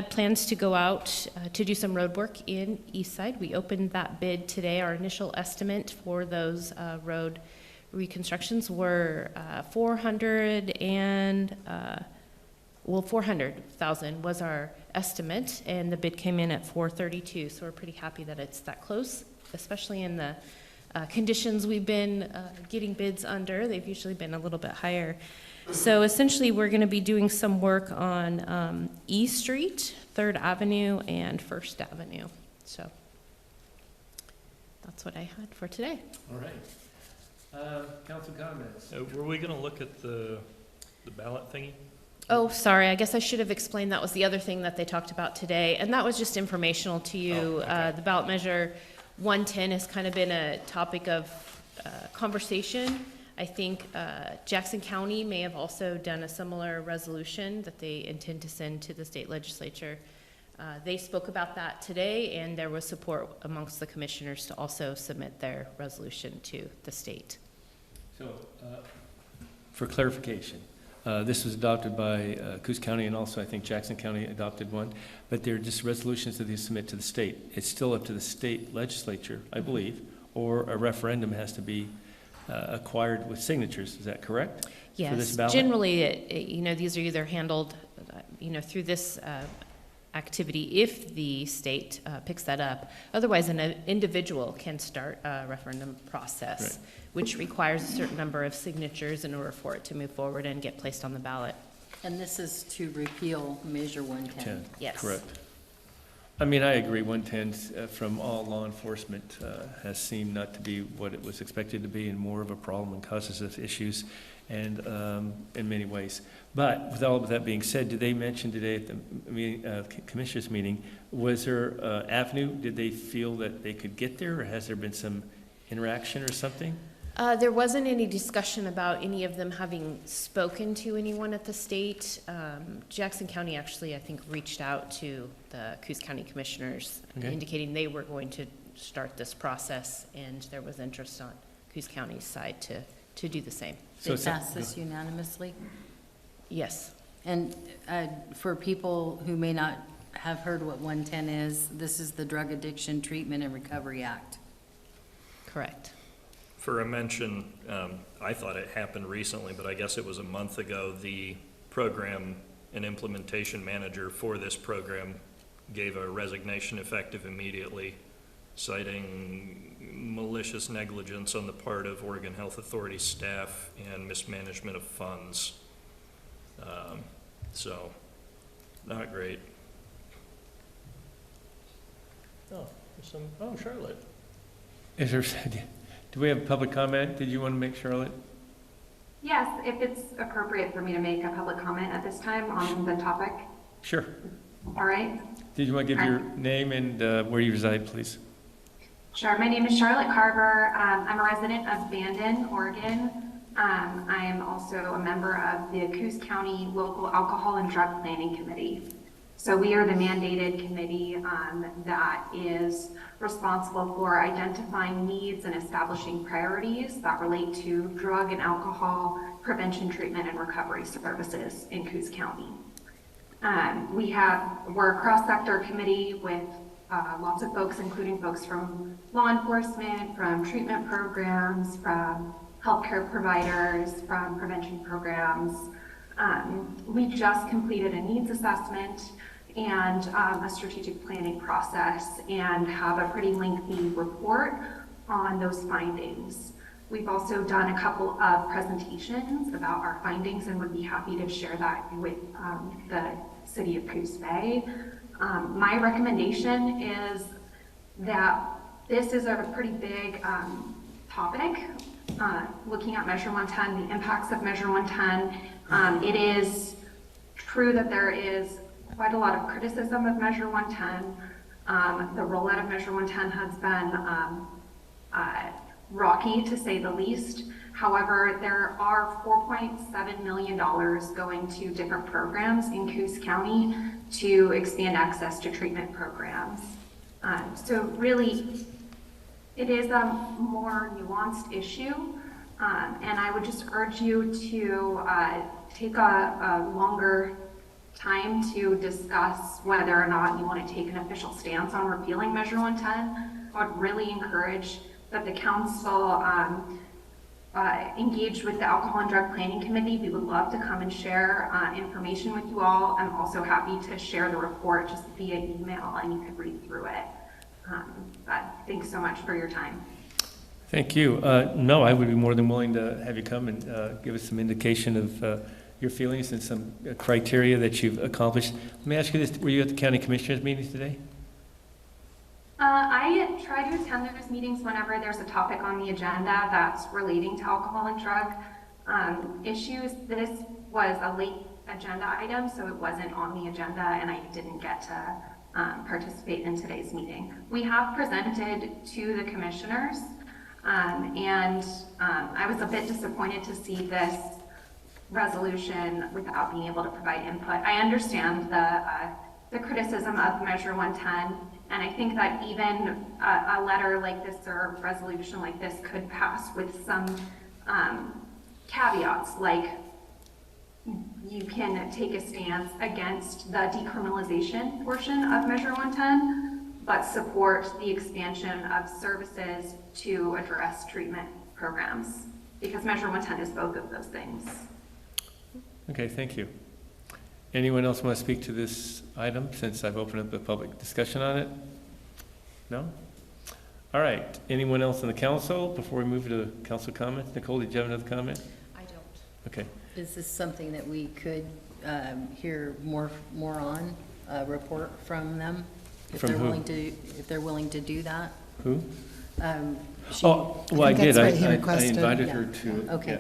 plans to go out to do some road work in Eastside. We opened that bid today. Our initial estimate for those road reconstructions were 400,000 was our estimate, and the bid came in at 432. So we're pretty happy that it's that close, especially in the conditions we've been getting bids under. They've usually been a little bit higher. So essentially, we're going to be doing some work on E Street, 3rd Avenue, and 1st Avenue. So that's what I had for today. All right. Council comments? Were we going to look at the ballot thingy? Oh, sorry. I guess I should have explained that was the other thing that they talked about today, and that was just informational to you. Oh, okay. The ballot measure 110 has kind of been a topic of conversation. I think Jackson County may have also done a similar resolution that they intend to send to the state legislature. They spoke about that today, and there was support amongst the commissioners to also submit their resolution to the state. So, for clarification, this was adopted by Coos County, and also I think Jackson County adopted one, but they're just resolutions that they submit to the state. It's still up to the state legislature, I believe, or a referendum has to be acquired with signatures. Is that correct? Yes. For this ballot? Generally, these are either handled, through this activity if the state picks that up. Otherwise, an individual can start a referendum process, Right. which requires a certain number of signatures in order for it to move forward and get placed on the ballot. And this is to repeal Measure 110. Yes. Correct. I mean, I agree, 110 from all law enforcement has seemed not to be what it was expected to be, and more of a problem and causes us issues and in many ways. But with all of that being said, did they mention today at the commissioners meeting, was there avenue, did they feel that they could get there, or has there been some interaction or something? There wasn't any discussion about any of them having spoken to anyone at the state. Jackson County actually, I think, reached out to the Coos County commissioners, Okay. indicating they were going to start this process, and there was interest on Coos County's side to do the same. So They it's passed this unanimously? Yes. And for people who may not have heard what 110 is, this is the Drug Addiction Treatment and Recovery Act. Correct. For a mention, I thought it happened recently, but I guess it was a month ago, the program an implementation manager for this program gave a resignation effective immediately, citing malicious negligence on the part of Oregon Health Authority staff and mismanagement of funds. So, not great. Charlotte. Is there, do we have public comment? Did you want to make, Charlotte? Yes, if it's appropriate for me to make a public comment at this time on the topic. Sure. All right. Did you want to give your name and where you reside, please? Sure. My name is Charlotte Carver. I'm a resident of Bandon, Oregon. I am also a member of the Coos County Local Alcohol and Drug Planning Committee. So we are the mandated committee that is responsible for identifying needs and establishing priorities that relate to drug and alcohol prevention, treatment, and recovery services in Coos County. We're a cross-sector committee with lots of folks, including folks from law enforcement, from treatment programs, from healthcare providers, from prevention programs. We just completed a needs assessment and a strategic planning process and have a pretty lengthy report on those findings. We've also done a couple of presentations about our findings and would be happy to share that with the city of Coos Bay. My recommendation is that this is a pretty big topic, looking at Measure 110, the impacts of Measure 110. It is true that there is quite a lot of criticism of Measure 110. The rollout of Measure 110 has been rocky, to say the least. However, there are $4.7 million going to different programs in Coos County to expand access to treatment programs. So really, it is a more nuanced issue, and I would just urge you to take a longer time to discuss whether or not you want to take an official stance on repealing Measure 110. I would really encourage that the council engage with the Alcohol and Drug Planning Committee. We would love to come and share information with you all. I'm also happy to share the report just via email and you can read through it. But thanks so much for your time. Thank you. No, I would be more than willing to have you come and give us some indication of your feelings and some criteria that you've accomplished. Let me ask you this, were you at the county commissioners meetings today? I try to attend those meetings whenever there's a topic on the agenda that's relating to alcohol and drug issues. This was a late agenda item, so it wasn't on the agenda, and I didn't get to participate in today's meeting. We have presented to the commissioners, and I was a bit disappointed to see this resolution without being able to provide input. I understand the criticism of Measure 110, and I think that even a letter like this or a resolution like this could pass with some caveats, like you can take a stance against the decriminalization portion of Measure 110, but support the expansion of services to address treatment programs, because Measure 110 is both of those things. Okay, thank you. Anyone else want to speak to this item since I've opened up a public discussion on it? No? All right. Anyone else in the council before we move to council comments? Nicole, did you have another comment? I don't. Okay. Is this something that we could hear more on, a report from them? If From they're who? willing to do that? Who? She- Oh, well, I I think did. that's what he I requested. invited Yeah. her to. Okay.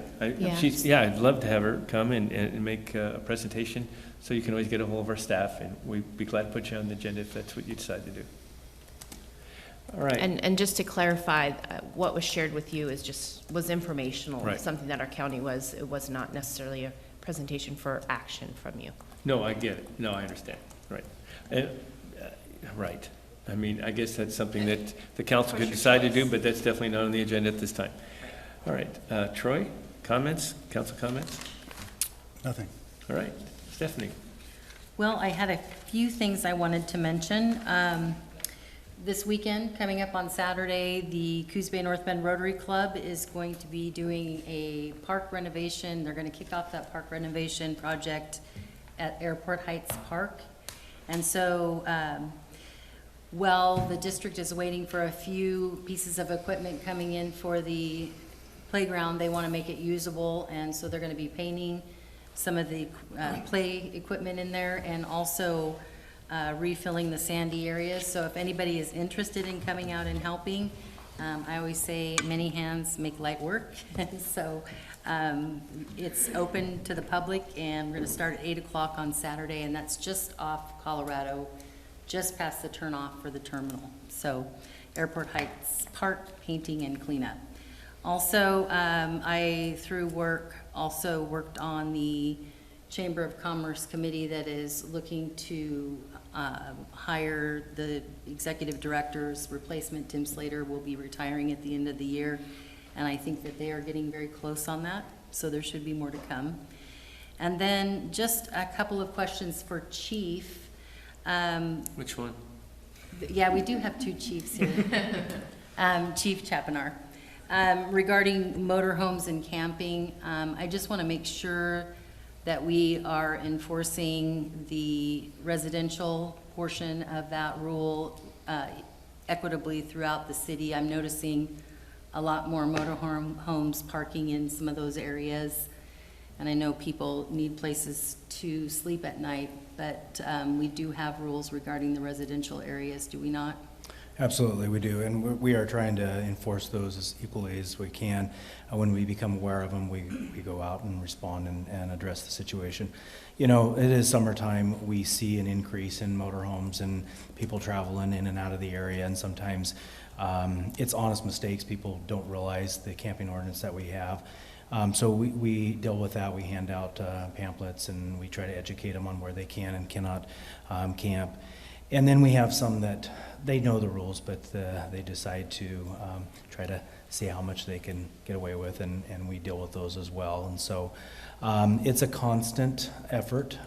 Yeah, I'd love to have her come and make a presentation. So you can always get a hold of our staff, and we'd be glad to put you on the agenda if that's what you decide to do. All right. And just to clarify, what was shared with you was informational, Right. something that our county it was not necessarily a presentation for action from you. No, I get it. No, I understand. Right. Right. I mean, I guess that's something that the council could decide to do, but that's definitely not on the agenda at this time. All right. Troy, comments? Council comments? Nothing. All right. Stephanie? Well, I had a few things I wanted to mention. This weekend, coming up on Saturday, the Coos Bay North Bend Rotary Club is going to be doing a park renovation. They're going to kick off that park renovation project at Airport Heights Park. And so, while the district is waiting for a few pieces of equipment coming in for the playground, they want to make it usable, and so they're going to be painting some of the play equipment in there, and also refilling the sandy areas. So if anybody is interested in coming out and helping, I always say many hands make light work. And so it's open to the public, and we're going to start at 8 o'clock on Saturday, and that's just off Colorado, just past the turnoff for the terminal. So Airport Heights Park, painting and cleanup. Also, I, through work, also worked on the Chamber of Commerce committee that is looking to hire the executive director's replacement. Tim Slater will be retiring at the end of the year, and I think that they are getting very close on that, so there should be more to come. And then just a couple of questions for Chief. Which one? Yeah, we do have two chiefs here. Chief Chapinar. Regarding motorhomes and camping, I just want to make sure that we are enforcing the residential portion of that rule equitably throughout the city. I'm noticing a lot more motorhomes parking in some of those areas, and I know people need places to sleep at night, but we do have rules regarding the residential areas, do we not? Absolutely, we do, and we are trying to enforce those as equally as we can. When we become aware of them, we go out and respond and address the situation. You know, it is summertime. We see an increase in motorhomes and people traveling in and out of the area, and sometimes it's honest mistakes. People don't realize the camping ordinance that we have. So we deal with that. We hand out pamphlets, and we try to educate them on where they can and cannot camp. And then we have some that they know the rules, but they decide to try to see how much they can get away with, and we deal with those as well. And so it's a constant effort.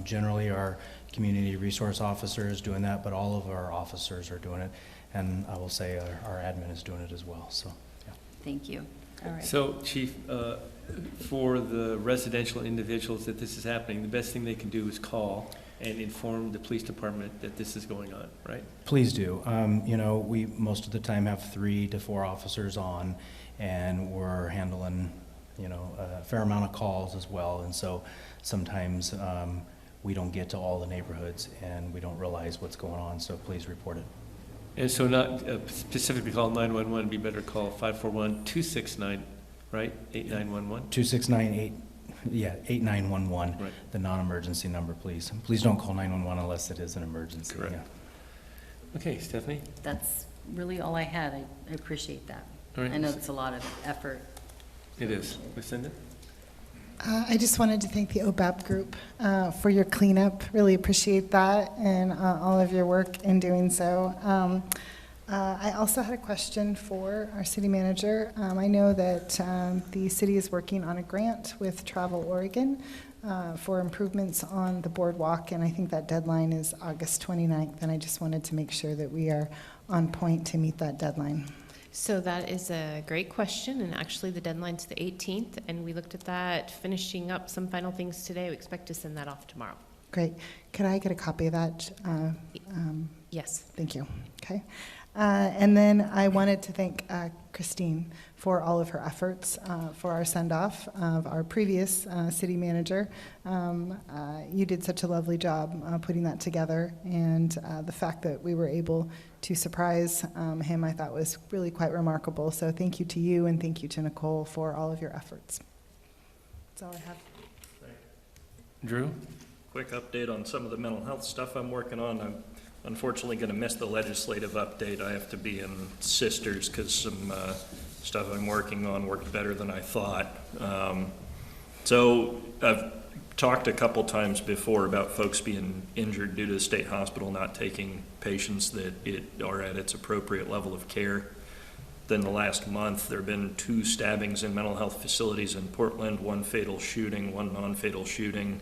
Generally, our community resource officer is doing that, but all of our officers are doing it. And I will say our admin is doing it as well. So, yeah. Thank you. All right. So, Chief, for the residential individuals that this is happening, the best thing they can do is call and inform the police department that this is going on, right? Please do. You know, we most of the time have 3 to 4 officers on, and we're handling, you know, a fair amount of calls as well. And so sometimes we don't get to all the neighborhoods, and we don't realize what's going on. So please report it. And so not specifically call 911, it'd be better call 541-269, right? 8911? 8911, Right. the non-emergency number, please. Please don't call 911 unless it is an emergency. Correct. Yeah. Okay, Stephanie? That's really all I had. I appreciate that. All right. I know it's a lot of effort. It is. Lucinda? I just wanted to thank the OBAP group for your cleanup. Really appreciate that and all of your work in doing so. I also had a question for our city manager. I know that the city is working on a grant with Travel Oregon for improvements on the boardwalk, and I think that deadline is August 29th, and I just wanted to make sure that we are on point to meet that deadline. So that is a great question, and actually the deadline's the 18th, and we looked at that, finishing up some final things today. We expect to send that off tomorrow. Great. Could I get a copy of that? Yes. Thank you. Okay. And then I wanted to thank Christine for all of her efforts for our send-off of our previous city manager. You did such a lovely job putting that together, and the fact that we were able to surprise him, I thought, was really quite remarkable. So thank you to you, and thank you to Nicole for all of your efforts. That's all I have. Drew? Quick update on some of the mental health stuff I'm working on. I'm unfortunately going to miss the legislative update. I have to be in Sisters because some stuff I'm working on worked better than I thought. So I've talked a couple times before about folks being injured due to the state hospital not taking patients that are at its appropriate level of care. Then the last month, there have been 2 stabbings in mental health facilities in Portland, 1 fatal shooting, 1 non-fatal shooting.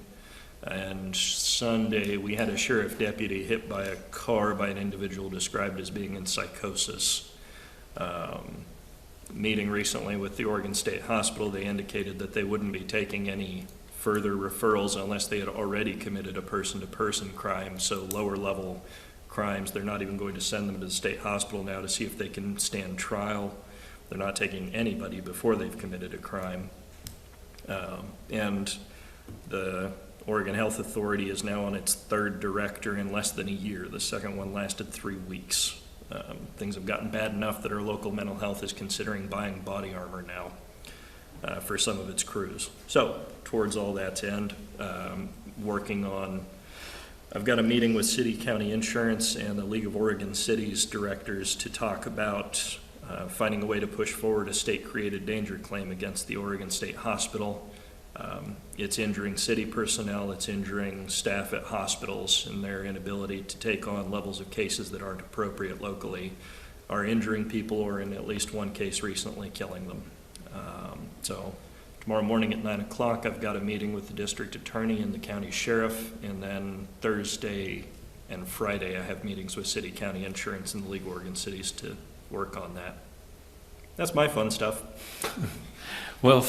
And Sunday, we had a sheriff deputy hit by a car by an individual described as being in psychosis. Meeting recently with the Oregon State Hospital, they indicated that they wouldn't be taking any further referrals unless they had already committed a person-to-person crime, so lower level crimes. They're not even going to send them to the state hospital now to see if they can stand trial. They're not taking anybody before they've committed a crime. And the Oregon Health Authority is now on its third director in less than a year. The second one lasted 3 weeks. Things have gotten bad enough that our local mental health is considering buying body armor now for some of its crews. So towards all that's end, working on, I've got a meeting with City County Insurance and the League of Oregon Cities directors to talk about finding a way to push forward a state-created danger claim against the Oregon State Hospital. It's injuring city personnel, it's injuring staff at hospitals, and their inability to take on levels of cases that aren't appropriate locally are injuring people, or in at least one case recently, killing them. So tomorrow morning at 9 o'clock, I've got a meeting with the district attorney and the county sheriff, and then Thursday and Friday I have meetings with City County Insurance and the League of Oregon Cities to work on that. That's my fun stuff. Well,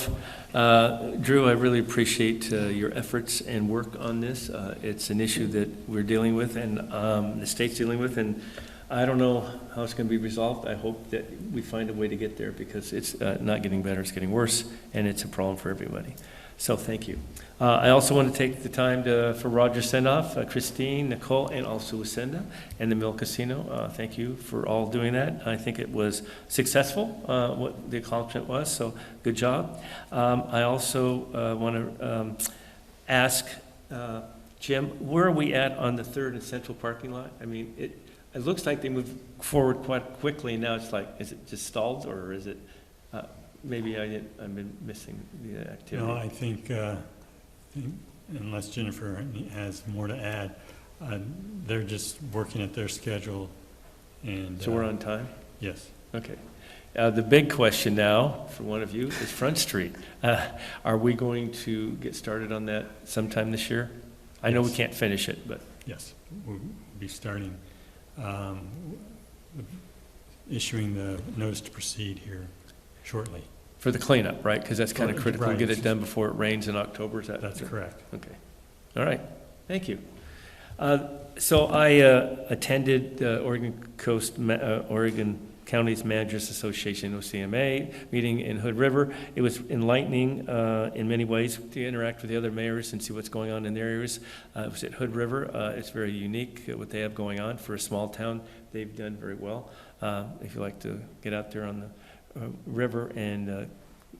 Drew, I really appreciate your efforts and work on this. It's an issue that we're dealing with and the state's dealing with, and I don't know how it's going to be resolved. I hope that we find a way to get there, because it's not getting better, it's getting worse, and it's a problem for everybody. So thank you. I also want to take the time for Roger Sendoff, Christine, Nicole, and also Lucinda and the Mill Casino. Thank you for all doing that. I think it was successful, what the accomplishment was, so good job. I also want to ask Jim, where are we at on the Third and Central parking lot? I mean, it looks like they moved forward quite quickly, and now it's like, is it just stalled, or is it, maybe I've been missing the activity? No, I think unless Jennifer has more to add, they're just working at their schedule, and So we're on time? yes. Okay. The big question now, for one of you, is Front Street. Are we going to get started on that sometime this year? I know we Yes. can't finish it, but. Yes, we'll be starting issuing the notice to proceed here shortly. For the cleanup, right? Because that's kind of critical. Right. Get it done before it rains in October, is that? That's correct. Okay. All right. Thank you. So I attended the Oregon Counties Managers Association, OCMA, meeting in Hood River. It was enlightening in many ways to interact with the other mayors and see what's going on in their areas. It was at Hood River. It's very unique what they have going on for a small town. They've done very well. If you like to get out there on the river and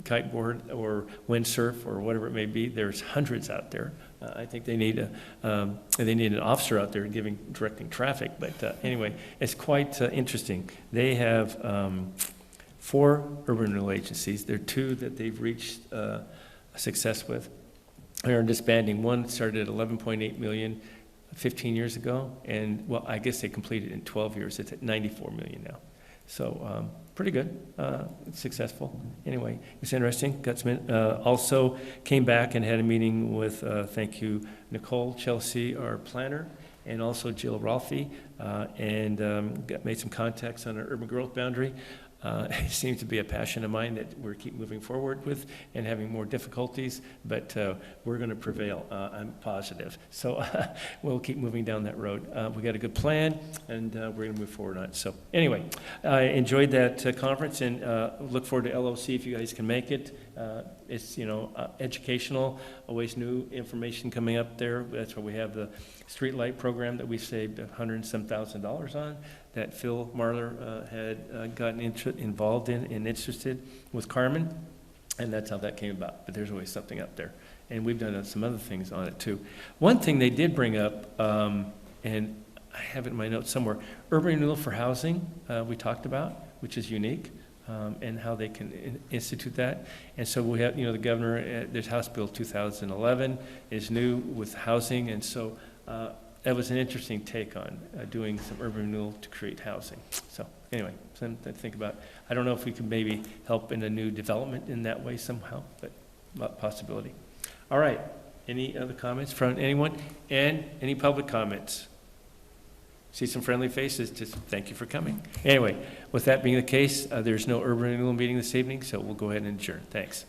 kiteboard or windsurf or whatever it may be, there's hundreds out there. I think they need an officer out there directing traffic. But anyway, it's quite interesting. They have 4 urban renewal agencies. There are 2 that they've reached success with. They're disbanding. One started at 11.8 million 15 years ago, and well, I guess they completed it in 12 years. It's at 94 million now. So pretty good, successful. Anyway, it's interesting. Also came back and had a meeting with, thank you, Nicole Chelsea, our planner, and also Jill Rolfe, and made some contacts on our urban growth boundary. It seems to be a passion of mine that we're keep moving forward with and having more difficulties, but we're going to prevail. I'm positive. So we'll keep moving down that road. We got a good plan, and we're going to move forward on it. So anyway, I enjoyed that conference, and look forward to LOC if you guys can make it. It's, educational, always new information coming up there. That's why we have the street light program that we saved $100,000 on, that Phil Marler had gotten involved in and interested with Carmen, and that's how that came about. But there's always something up there. And we've done some other things on it too. One thing they did bring up, and I have it in my notes somewhere, urban renewal for housing we talked about, which is unique. And how they can institute that. And so we have, the governor, there's House Bill 2011 is new with housing. And so that was an interesting take on doing some urban renewal to create housing. So anyway, something to think about. I don't know if we can maybe help in a new development in that way somehow, but possibility. All right, any other comments from anyone? And any public comments? See some friendly faces, just thank you for coming. Anyway, with that being the case, there's no urban renewal meeting this evening, so we'll go ahead and adjourn. Thanks.